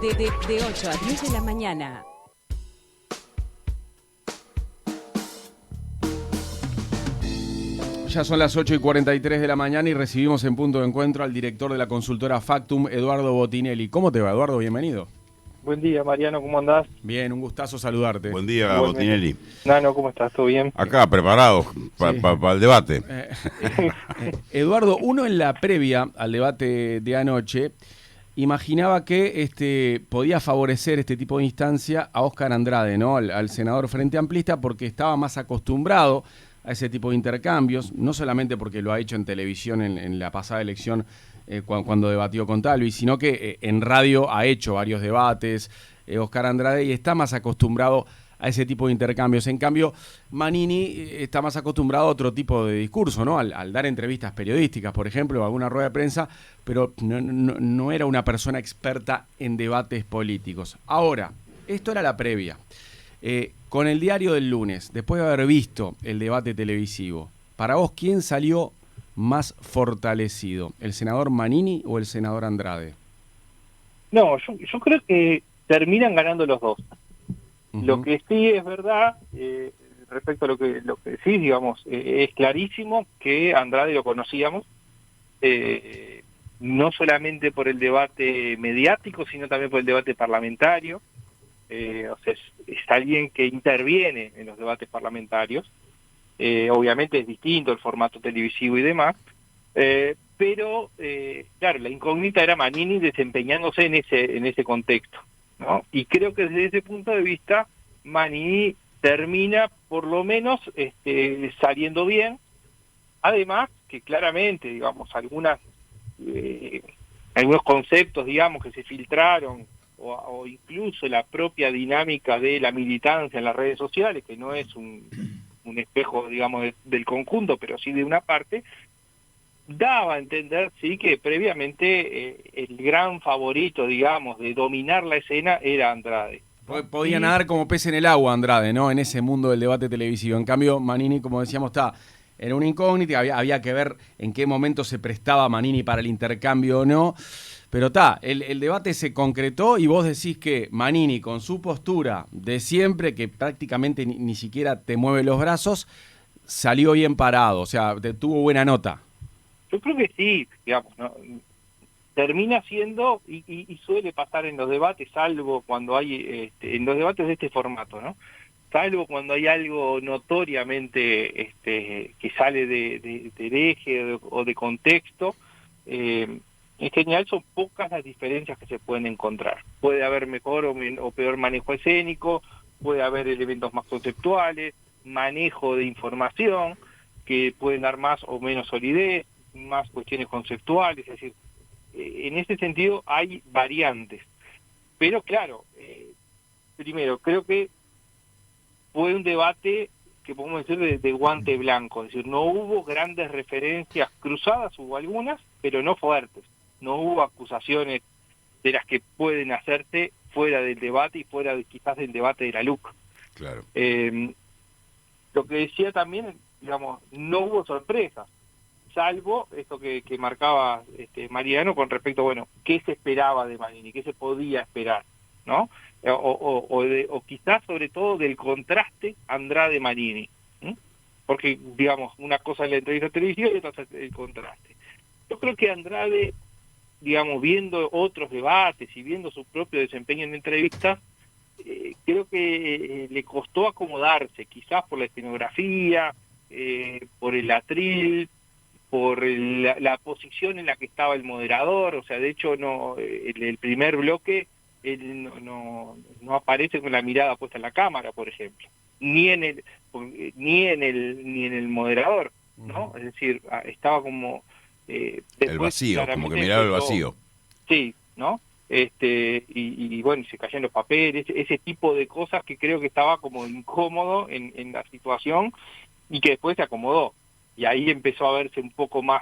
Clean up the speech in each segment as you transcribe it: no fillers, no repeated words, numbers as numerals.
De 8 a 10 de la mañana. Ya son las 8:43 de la mañana y recibimos en punto de encuentro al director de la consultora Factum, Eduardo Botinelli. ¿Cómo te va, Eduardo? Bienvenido. Buen día, Mariano, ¿cómo andás? Bien, un gustazo saludarte. Buen día, Botinelli. Nano, ¿cómo estás? ¿Todo bien? Acá, preparados para el debate. Eduardo, uno en la previa al debate de anoche imaginaba que podía favorecer este tipo de instancia a Óscar Andrade, ¿no? Al senador Frente Amplista, porque estaba más acostumbrado a ese tipo de intercambios, no solamente porque lo ha hecho en televisión en la pasada elección cuando debatió con Talvi, sino que en radio ha hecho varios debates, Óscar Andrade, y está más acostumbrado a ese tipo de intercambios. En cambio, Manini está más acostumbrado a otro tipo de discurso, ¿no? Al dar entrevistas periodísticas, por ejemplo, o alguna rueda de prensa, pero no era una persona experta en debates políticos. Ahora, esto era la previa. Con el diario del lunes, después de haber visto el debate televisivo, para vos, ¿quién salió más fortalecido? ¿El senador Manini o el senador Andrade? No, yo creo que terminan ganando los dos. Lo que sí es verdad, respecto a lo que decís, digamos, es clarísimo que Andrade lo conocíamos, no solamente por el debate mediático, sino también por el debate parlamentario. O sea, es alguien que interviene en los debates parlamentarios. Obviamente es distinto el formato televisivo y demás, pero claro, la incógnita era Manini desempeñándose en ese contexto, ¿no? Y creo que desde ese punto de vista Manini termina por lo menos saliendo bien. Además que claramente, digamos, algunos conceptos, digamos, que se filtraron o incluso la propia dinámica de la militancia en las redes sociales, que no es un espejo, digamos, del conjunto, pero sí de una parte, daba a entender, sí, que previamente el gran favorito, digamos, de dominar la escena era Andrade, ¿no? Podía nadar como pez en el agua Andrade, ¿no? En ese mundo del debate televisivo. En cambio, Manini, como decíamos, está en una incógnita, había que ver en qué momento se prestaba Manini para el intercambio o no. Pero el debate se concretó y vos decís que Manini, con su postura de siempre, que prácticamente ni siquiera te mueve los brazos, salió bien parado, o sea, tuvo buena nota. Yo creo que sí, digamos, ¿no? Termina siendo, y suele pasar en los debates, salvo cuando hay, en los debates de este formato, ¿no? Salvo cuando hay algo notoriamente que sale del eje o de contexto, en general son pocas las diferencias que se pueden encontrar. Puede haber mejor o peor manejo escénico, puede haber elementos más conceptuales, manejo de información, que pueden dar más o menos solidez, más cuestiones conceptuales, es decir, en ese sentido hay variantes. Pero claro, primero, creo que fue un debate que podemos decir de guante blanco, es decir, no hubo grandes referencias cruzadas, hubo algunas, pero no fuertes. No hubo acusaciones de las que pueden hacerse fuera del debate y fuera quizás del debate de la LUC. Claro. Lo que decía también, digamos, no hubo sorpresas, salvo esto que marcaba Mariano con respecto, bueno, qué se esperaba de Manini, qué se podía esperar, ¿no? O quizás sobre todo del contraste Andrade-Manini, porque, digamos, una cosa es la entrevista televisiva y otra es el contraste. Yo creo que Andrade, digamos, viendo otros debates y viendo su propio desempeño en entrevistas, creo que le costó acomodarse, quizás por la escenografía, por el atril, por la posición en la que estaba el moderador. O sea, de hecho, el primer bloque él no aparece con la mirada puesta en la cámara, por ejemplo, ni en el moderador, ¿no? Es decir, estaba como el vacío, como que miraba el vacío. Sí, ¿no? Y bueno, se caían los papeles, ese tipo de cosas que creo que estaba como incómodo en la situación y que después se acomodó. Y ahí empezó a verse un poco más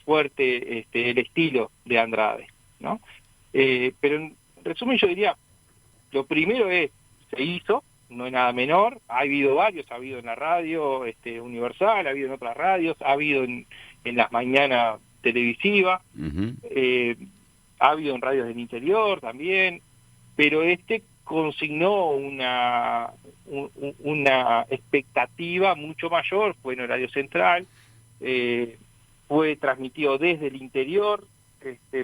fuerte el estilo de Andrade, ¿no? Pero en resumen yo diría, lo primero se hizo, no es nada menor, ha habido varios, ha habido en la radio Universal, ha habido en otras radios, ha habido en las mañanas televisivas, Uh-huh. ha habido en radios del interior también, pero consignó una expectativa mucho mayor, fue en horario central, fue transmitido desde el interior,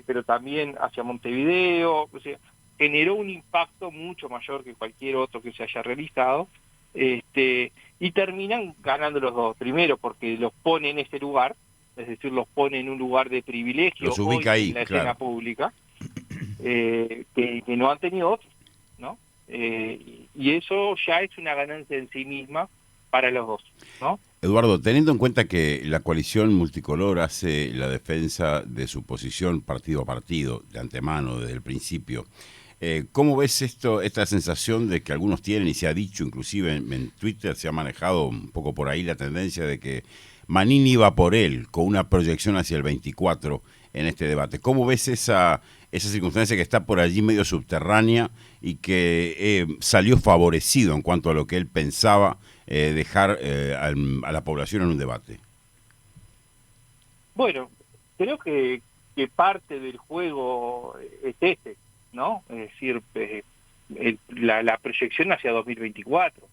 pero también hacia Montevideo, o sea, generó un impacto mucho mayor que cualquier otro que se haya realizado, y terminan ganando los dos. Primero porque los pone en ese lugar, es decir, los pone en un lugar de privilegio los ubica hoy ahí, en la claro, escena pública, que no han tenido otros, ¿no? Y eso ya es una ganancia en sí misma para los dos, ¿no? Eduardo, teniendo en cuenta que la coalición multicolor hace la defensa de su posición partido a partido, de antemano, desde el principio, ¿cómo ves esta sensación de que algunos tienen, y se ha dicho inclusive en Twitter, se ha manejado un poco por ahí la tendencia de que Manini va por él, con una proyección hacia el 24 en este debate? ¿Cómo ves esa circunstancia que está por allí medio subterránea y que salió favorecido en cuanto a lo que él pensaba dejar a la población en un debate? Bueno, creo que parte del juego es ¿no? Es decir, la proyección hacia 2024,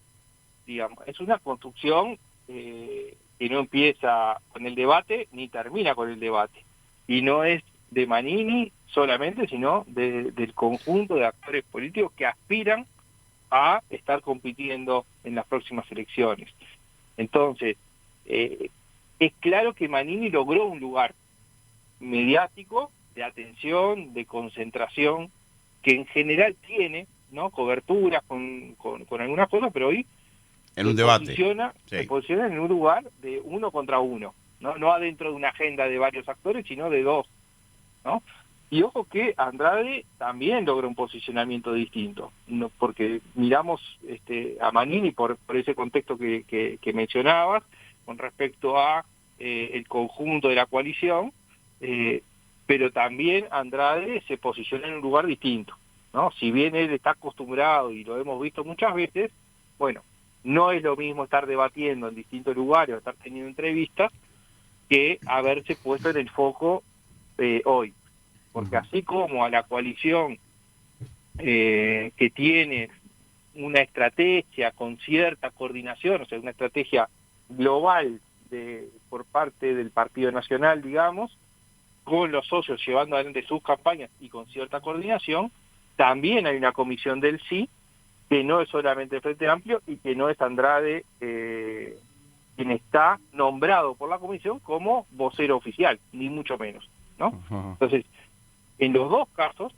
digamos, es una construcción que no empieza con el debate ni termina con el debate, y no es de Manini solamente, sino del conjunto de actores políticos que aspiran a estar compitiendo en las próximas elecciones. Entonces, es claro que Manini logró un lugar mediático, de atención, de concentración, que en general tiene, ¿no?, coberturas con algunas cosas, pero hoy en un debate se posiciona en un lugar de uno contra uno, no adentro de una agenda de varios actores, sino de dos, ¿no? Y ojo que Andrade también logra un posicionamiento distinto, ¿no? Porque miramos a Manini por ese contexto que mencionabas, con respecto a el conjunto de la coalición, pero también Andrade se posiciona en un lugar distinto, ¿no? Si bien él está acostumbrado, y lo hemos visto muchas veces, bueno, no es lo mismo estar debatiendo en distintos lugares o estar teniendo entrevistas que haberse puesto en el foco hoy. Porque así como a la coalición que tiene una estrategia con cierta coordinación, o sea, una estrategia global por parte del Partido Nacional, digamos, con los socios llevando adelante sus campañas y con cierta coordinación, también hay una comisión del sí, que no es solamente el Frente Amplio y que no es Andrade quien está nombrado por la comisión como vocero oficial, ni mucho menos, ¿no? Entonces, en los dos casos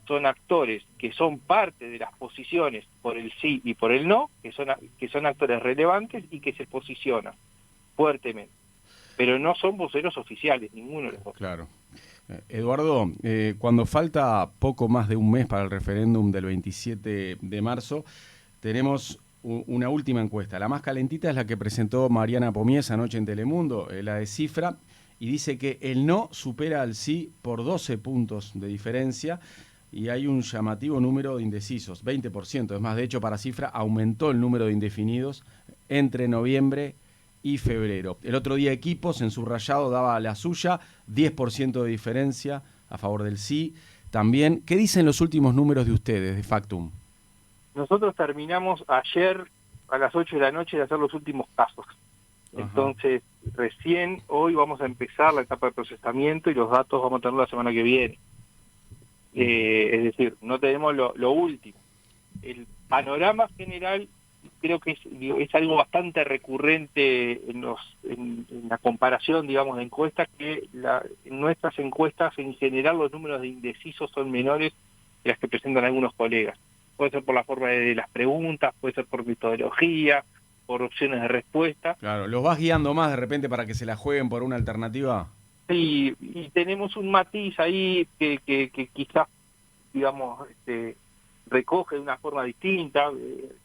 son actores que son parte de las posiciones por el sí y por el no, que son actores relevantes y que se posicionan fuertemente, pero no son voceros oficiales, ninguno de los dos. Claro. Eduardo, cuando falta poco más de un mes para el referéndum del 27 de marzo, tenemos una última encuesta. La más calentita es la que presentó Mariana Pomies anoche en Telemundo, la de Cifra, y dice que el no supera al sí por 12 puntos de diferencia, y hay un llamativo número de indecisos, 20%. Es más, de hecho, para Cifra aumentó el número de indefinidos entre noviembre y febrero. El otro día Equipos en su rayado daba la suya, 10% de diferencia a favor del sí. También, ¿qué dicen los últimos números de ustedes, de Factum? Nosotros terminamos ayer a las 8 de la noche de hacer los últimos casos. Ajá. Entonces, recién hoy vamos a empezar la etapa de procesamiento y los datos vamos a tener la semana que viene. Es decir, no tenemos lo último. El panorama general creo que es algo bastante recurrente en la comparación, digamos, de encuestas, que en nuestras encuestas en general los números de indecisos son menores que las que presentan algunos colegas. Puede ser por la forma de las preguntas, puede ser por metodología, por opciones de respuesta. Claro, ¿los vas guiando más de repente para que se la jueguen por una alternativa? Sí, y tenemos un matiz ahí que quizás, digamos, recoge de una forma distinta.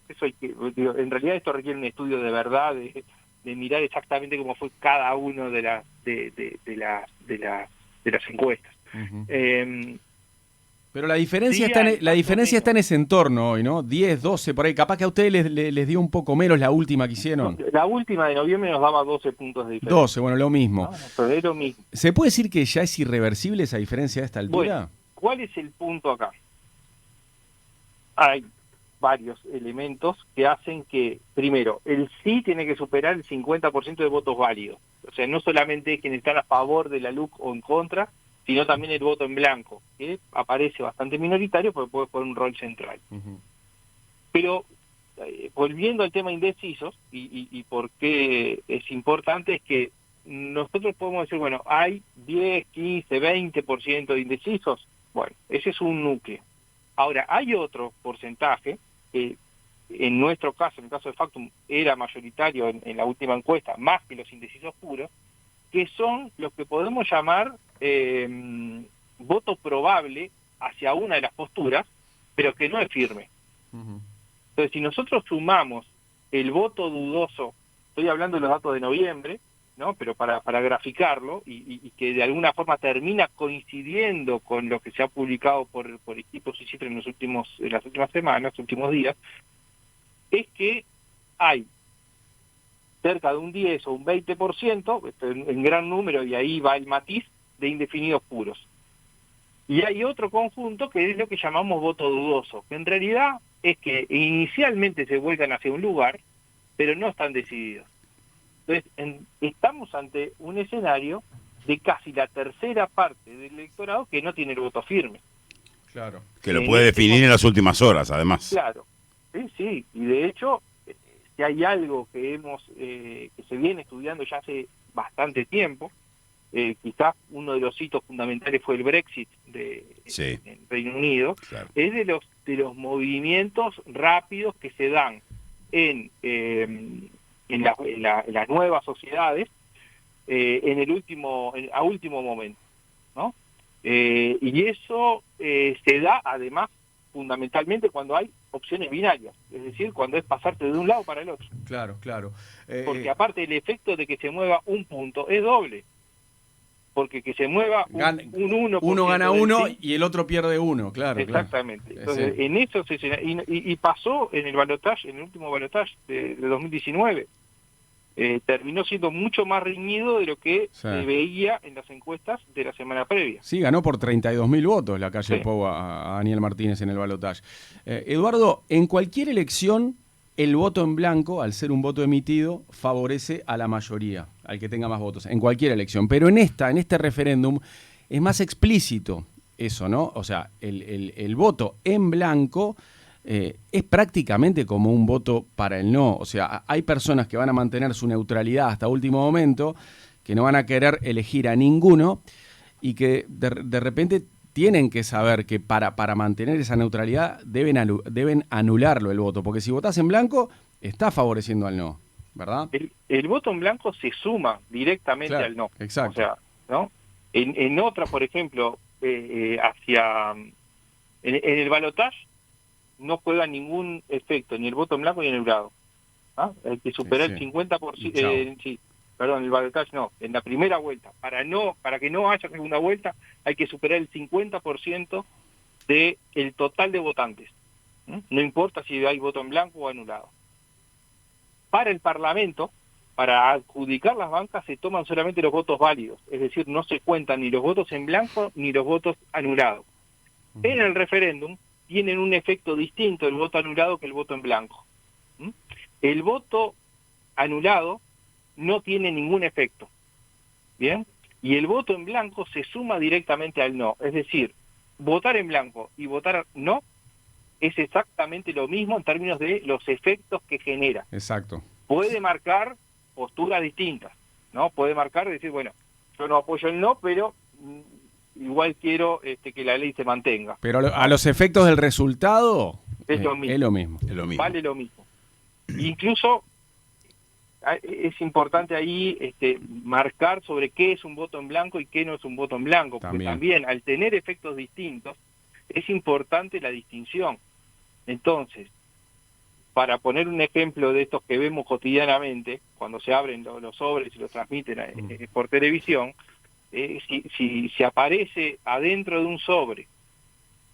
Eso en realidad esto requiere un estudio de verdad, de mirar exactamente cómo fue cada uno de las encuestas. Uh-huh. Pero la diferencia está en ese entorno hoy, ¿no? 10, 12, por ahí. Capaz que a ustedes les dio un poco menos la última que hicieron. La última de noviembre nos daba 12 puntos de diferencia. 12, bueno, lo mismo. ¿No? Es lo mismo. ¿Se puede decir que ya es irreversible esa diferencia a esta altura? Bueno, ¿cuál es el punto acá? hay varios elementos que hacen que, primero, el sí tiene que superar el 50% de votos válidos. O sea, no solamente quienes están a favor de la LUC o en contra, sino también el voto en blanco, que aparece bastante minoritario porque puede jugar un rol central. Pero, volviendo al tema indecisos, y por qué es importante, es que nosotros podemos decir, bueno, hay 10, 15, 20% de indecisos. Bueno, ese es un núcleo. Ahora, hay otro porcentaje que en nuestro caso, en el caso de Factum, era mayoritario en la última encuesta, más que los indecisos puros, que son los que podemos llamar voto probable hacia una de las posturas, pero que no es firme. Entonces, si nosotros sumamos el voto dudoso, estoy hablando de los datos de noviembre, ¿no? Pero para graficarlo, y que de alguna forma termina coincidiendo con lo que se ha publicado por equipos y cifras en las últimas semanas, últimos días, es que hay cerca de un 10 o un 20%, en gran número, y ahí va el matiz, de indefinidos puros. Y hay otro conjunto que es lo que llamamos voto dudoso, que en realidad es que inicialmente se vuelcan hacia un lugar, pero no están decididos. Entonces, estamos ante un escenario de casi la tercera parte del electorado que no tiene el voto firme. Claro. Que lo puede definir en las últimas horas, además. Claro, sí, y de hecho, si hay algo que que se viene estudiando ya hace bastante tiempo, quizás uno de los hitos fundamentales fue el Brexit del Reino Unido, claro. Es de los movimientos rápidos que se dan en las nuevas sociedades a último momento, ¿no? Y eso se da además fundamentalmente cuando hay opciones binarias, es decir, cuando es pasarte de un lado para el otro. Claro. Porque aparte el efecto de que se mueva un punto es doble. Porque que se mueva un 1%. Uno gana uno y el otro pierde uno, claro. Exactamente. Claro. Entonces, en eso y pasó en el balotaje, en el último balotaje de 2019. Terminó siendo mucho más reñido de lo que se veía en las encuestas de la semana previa. Sí, ganó por 32.000 votos la calle Pou a Daniel Martínez en el balotaje. Eduardo, en cualquier elección, el voto en blanco, al ser un voto emitido, favorece a la mayoría, al que tenga más votos, en cualquier elección. Pero en este referéndum, es más explícito eso, ¿no? O sea, el voto en blanco es prácticamente como un voto para el no. O sea, hay personas que van a mantener su neutralidad hasta último momento, que no van a querer elegir a ninguno y que de repente tienen que saber que para mantener esa neutralidad deben anularlo el voto, porque si votás en blanco, está favoreciendo al no, ¿verdad? El voto en blanco se suma directamente al no. Exacto. O sea, ¿no? En otra, por ejemplo, en el balotaje no juega ningún efecto, ni el voto en blanco ni en el anulado. ¿Ah? Hay que superar el 50%, el balotaje no, en la primera vuelta. Para que no haya segunda vuelta, hay que superar el 50% del total de votantes. No importa si hay voto en blanco o anulado. Para el Parlamento, para adjudicar las bancas, se toman solamente los votos válidos, es decir, no se cuentan ni los votos en blanco ni los votos anulados. En el referéndum tienen un efecto distinto el voto anulado que el voto en blanco. El voto anulado no tiene ningún efecto, ¿bien? Y el voto en blanco se suma directamente al no, es decir, votar en blanco y votar no es exactamente lo mismo en términos de los efectos que genera. Exacto. Puede marcar posturas distintas, ¿no? Puede marcar, decir, bueno, yo no apoyo el no, pero igual quiero que la ley se mantenga. Pero a los efectos del resultado es lo mismo. Vale lo mismo. Incluso es importante ahí marcar sobre qué es un voto en blanco y qué no es un voto en blanco, porque también al tener efectos distintos es importante la distinción. Entonces, para poner un ejemplo de estos que vemos cotidianamente, cuando se abren los sobres y los transmiten por televisión, si aparece adentro de un sobre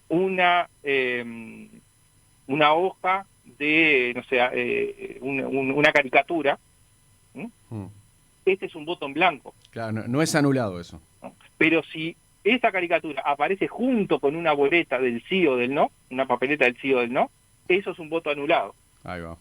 una hoja de, no sé, una caricatura, este es un voto en blanco. Claro, no es anulado eso. Pero si esa caricatura aparece junto con una boleta del sí o del no, una papeleta del sí o del no, eso es un voto anulado. Ahí va.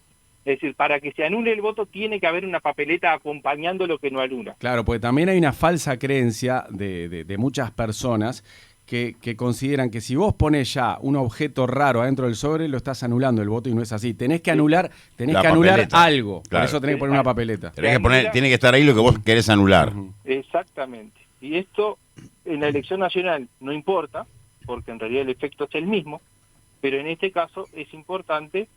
Es decir, para que se anule el voto tiene que haber una papeleta acompañando lo que no anula. Claro, porque también hay una falsa creencia de muchas personas que consideran que si vos pones ya un objeto raro adentro del sobre, lo estás anulando el voto y no es así. Tenés que anular papeleta. algo. Claro. Por eso tenés que poner una papeleta. Tiene que estar ahí lo que vos querés anular. Exactamente. Y esto en la elección nacional no importa, porque en realidad el efecto es el mismo, pero en este caso es importante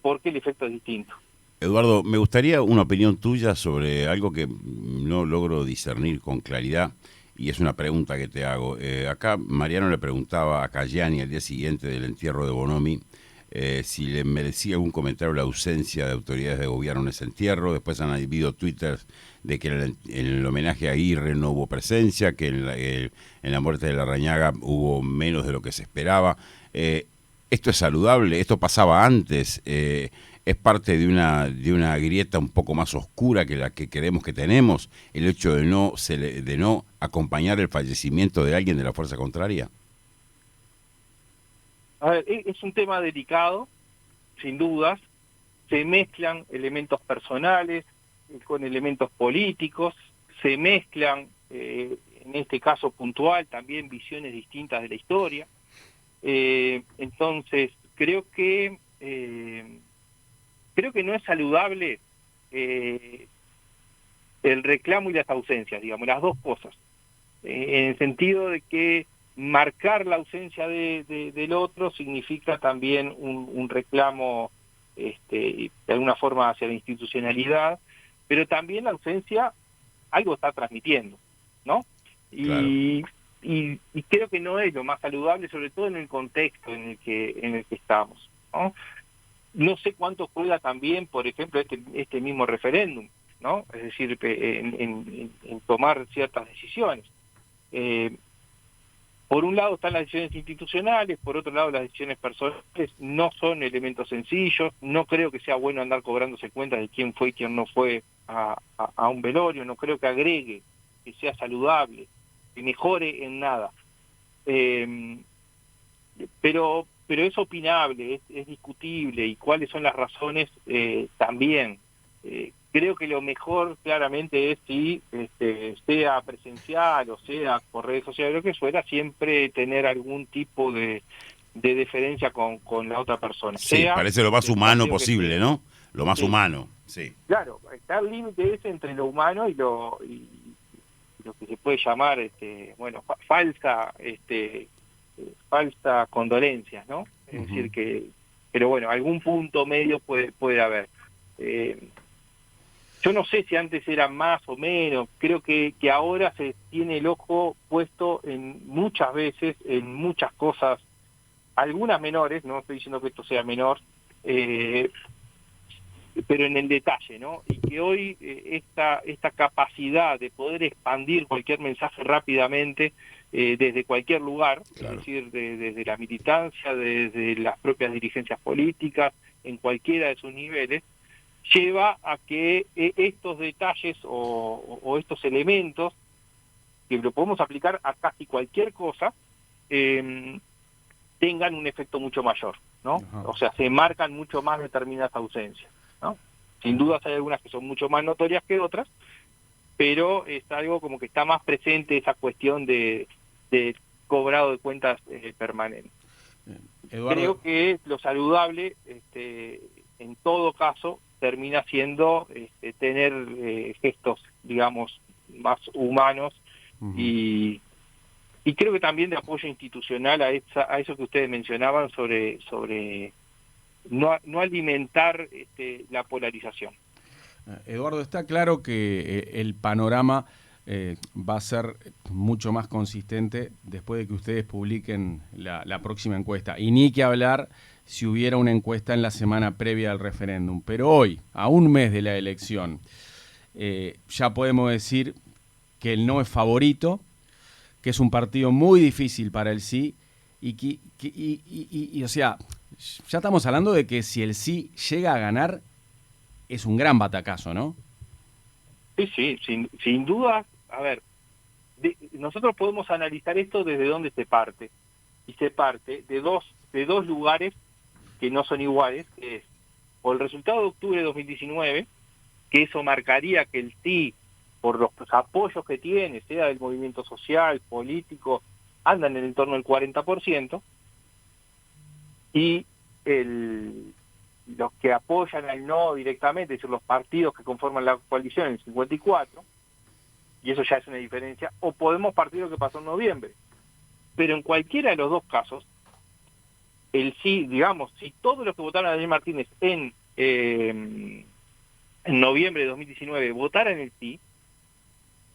porque el efecto es distinto. Eduardo, me gustaría una opinión tuya sobre algo que no logro discernir con claridad, y es una pregunta que te hago. Acá Mariano le preguntaba a Cayani al día siguiente del entierro de Bonomi si le merecía algún comentario la ausencia de autoridades de gobierno en ese entierro. Después han habido twitters de que en el homenaje a Aguirre no hubo presencia, que en la muerte de Larrañaga hubo menos de lo que se esperaba. ¿Esto es saludable? ¿Esto pasaba antes? ¿Es parte de una grieta un poco más oscura que la que creemos que tenemos? ¿El hecho de no acompañar el fallecimiento de alguien de la fuerza contraria? A ver, es un tema delicado, sin dudas. Se mezclan elementos personales con elementos políticos, se mezclan, en este caso puntual, también visiones distintas de la historia. Entonces, creo que no es saludable el reclamo y las ausencias, digamos, las dos cosas. En el sentido de que marcar la ausencia del otro significa también un reclamo de alguna forma hacia la institucionalidad, pero también la ausencia algo está transmitiendo, ¿no? Y creo que no es lo más saludable, sobre todo en el contexto en el que estamos, ¿no? No sé cuánto juega también, por ejemplo, este mismo referéndum, ¿no? Es decir, en tomar ciertas decisiones. Por un lado están las decisiones institucionales, por otro lado las decisiones personales no son elementos sencillos. No creo que sea bueno andar cobrándose cuentas de quién fue y quién no fue a un velorio. No creo que agregue, que sea saludable, que mejore en nada. Pero es opinable, es discutible, y cuáles son las razones también. Creo que lo mejor claramente es si sea presencial o sea por redes sociales, lo que fuera, siempre tener algún tipo de deferencia con la otra persona. Sí, sea parece lo más humano posible, ¿no? Lo más sí. humano, sí. Claro, está el límite ese entre lo humano y lo que se puede llamar falsa condolencia, ¿no? Es decir que, pero bueno, algún punto medio puede haber. Yo no sé si antes era más o menos, creo que ahora se tiene el ojo puesto muchas veces en muchas cosas, algunas menores, no estoy diciendo que esto sea menor, pero en el detalle, ¿no? Y que hoy esta capacidad de poder expandir cualquier mensaje rápidamente desde cualquier lugar, claro. Es decir, desde la militancia, desde las propias dirigencias políticas, en cualquiera de sus niveles, lleva a que estos detalles o estos elementos, que lo podemos aplicar a casi cualquier cosa, tengan un efecto mucho mayor, ¿no? Ajá. O sea, se marcan mucho más determinadas ausencias, ¿no? Sin dudas hay algunas que son mucho más notorias que otras, pero es algo como que está más presente esa cuestión de cobrado de cuentas permanente. Eduardo. Creo que lo saludable, en todo caso, termina siendo tener gestos, digamos, más humanos y creo que también de apoyo institucional a eso que ustedes mencionaban sobre no alimentar la polarización. Eduardo, está claro que el panorama va a ser mucho más consistente después de que ustedes publiquen la próxima encuesta. Y ni que hablar si hubiera una encuesta en la semana previa al referéndum. Pero hoy, a un mes de la elección, ya podemos decir que el no es favorito, que es un partido muy difícil para el sí, y o sea, ya estamos hablando de que si el sí llega a ganar, es un gran batacazo, ¿no? Sí, sin duda. A ver, nosotros podemos analizar esto desde dónde se parte. Y se parte de dos lugares que no son iguales, que es o el resultado de octubre de 2019, que eso marcaría que el sí, por los apoyos que tiene, sea del movimiento social, político, andan en el entorno del 40%, y los que apoyan al no directamente, es decir, los partidos que conforman la coalición, el 54%, y eso ya es una diferencia, o podemos partir de lo que pasó en noviembre. Pero en cualquiera de los dos casos, el sí, digamos, si todos los que votaron a Daniel Martínez en noviembre de 2019 votaran el sí,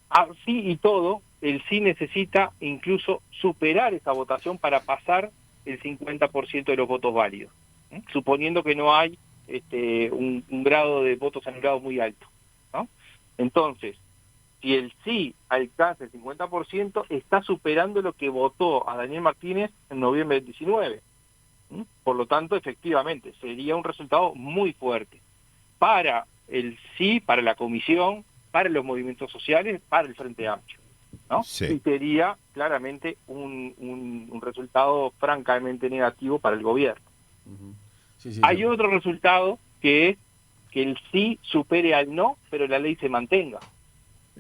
así y todo, el sí necesita incluso superar esa votación para pasar el 50% de los votos válidos, suponiendo que no hay un grado de votos anulados muy alto, ¿no? Entonces, si el sí alcanza el 50%, está superando lo que votó a Daniel Martínez en noviembre del 19. Por lo tanto, efectivamente, sería un resultado muy fuerte para el sí, para la comisión, para los movimientos sociales, para el Frente Amplio, ¿no? Sí. Y sería claramente un resultado francamente negativo para el gobierno. Sí, Hay otro resultado que es que el sí supere al no, pero la ley se mantenga.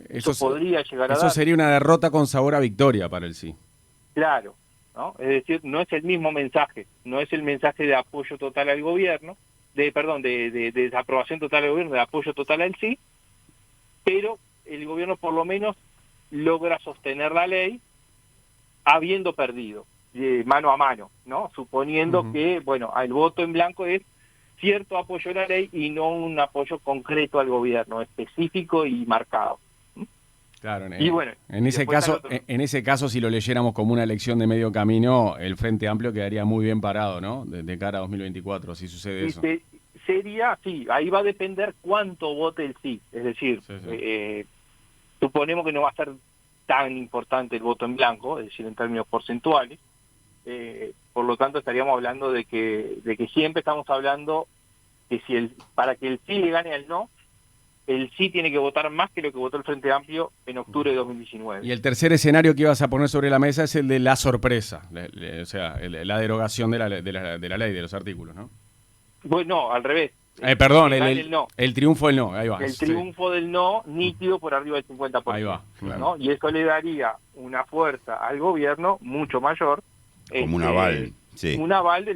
Eso podría llegar a eso dar. sería una derrota con sabor a victoria para el sí. Claro, ¿no? Es decir, no es el mismo mensaje, no es el mensaje de apoyo total al gobierno, de desaprobación total al gobierno, de apoyo total al sí, pero el gobierno por lo menos logra sostener la ley habiendo perdido, mano a mano, ¿no? Suponiendo que, bueno, el voto en blanco es cierto apoyo a la ley y no un apoyo concreto al gobierno, específico y marcado. Claro, Y bueno, en ese caso, si lo leyéramos como una elección de medio camino, el Frente Amplio quedaría muy bien parado, ¿no? De cara a 2024, si sucede eso. Sería, sí, ahí va a depender cuánto vote el sí. Es decir, suponemos que no va a ser tan importante el voto en blanco, es decir, en términos porcentuales. Por lo tanto, estaríamos hablando de que siempre estamos hablando que para que el sí le gane al no, el sí tiene que votar más que lo que votó el Frente Amplio en octubre de 2019. Y el tercer escenario que ibas a poner sobre la mesa es el de la sorpresa, o sea, la derogación de la ley, de los artículos, ¿no? Bueno, al revés. Perdón, no. el triunfo del no, ahí va. El triunfo del no nítido por arriba del 50%. Ahí va, claro. ¿no? Y eso le daría una fuerza al gobierno mucho mayor. Como un aval, sí. Un aval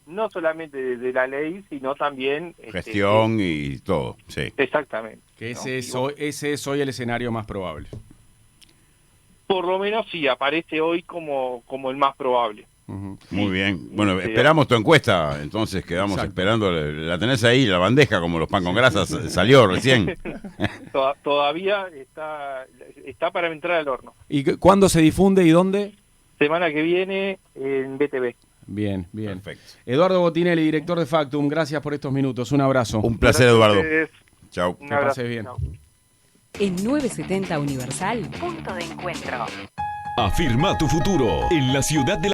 no solamente de la ley, sino también... gestión y todo, sí. Exactamente. Que ese es hoy el escenario más probable. Por lo menos sí, aparece hoy como el más probable. Muy bien. Bueno, esperamos tu encuesta, entonces quedamos esperando. La tenés ahí, la bandeja, como los pan con grasas, salió recién. Todavía está para entrar al horno. ¿Y cuándo se difunde y dónde? Semana que viene en BTV. Bien. Perfecto. Eduardo Botinelli, director de Factum, gracias por estos minutos. Un abrazo. Un placer, Eduardo. Chau. Que pases bien. Chau. En 970 Universal, punto de encuentro. Afirma tu futuro en la ciudad de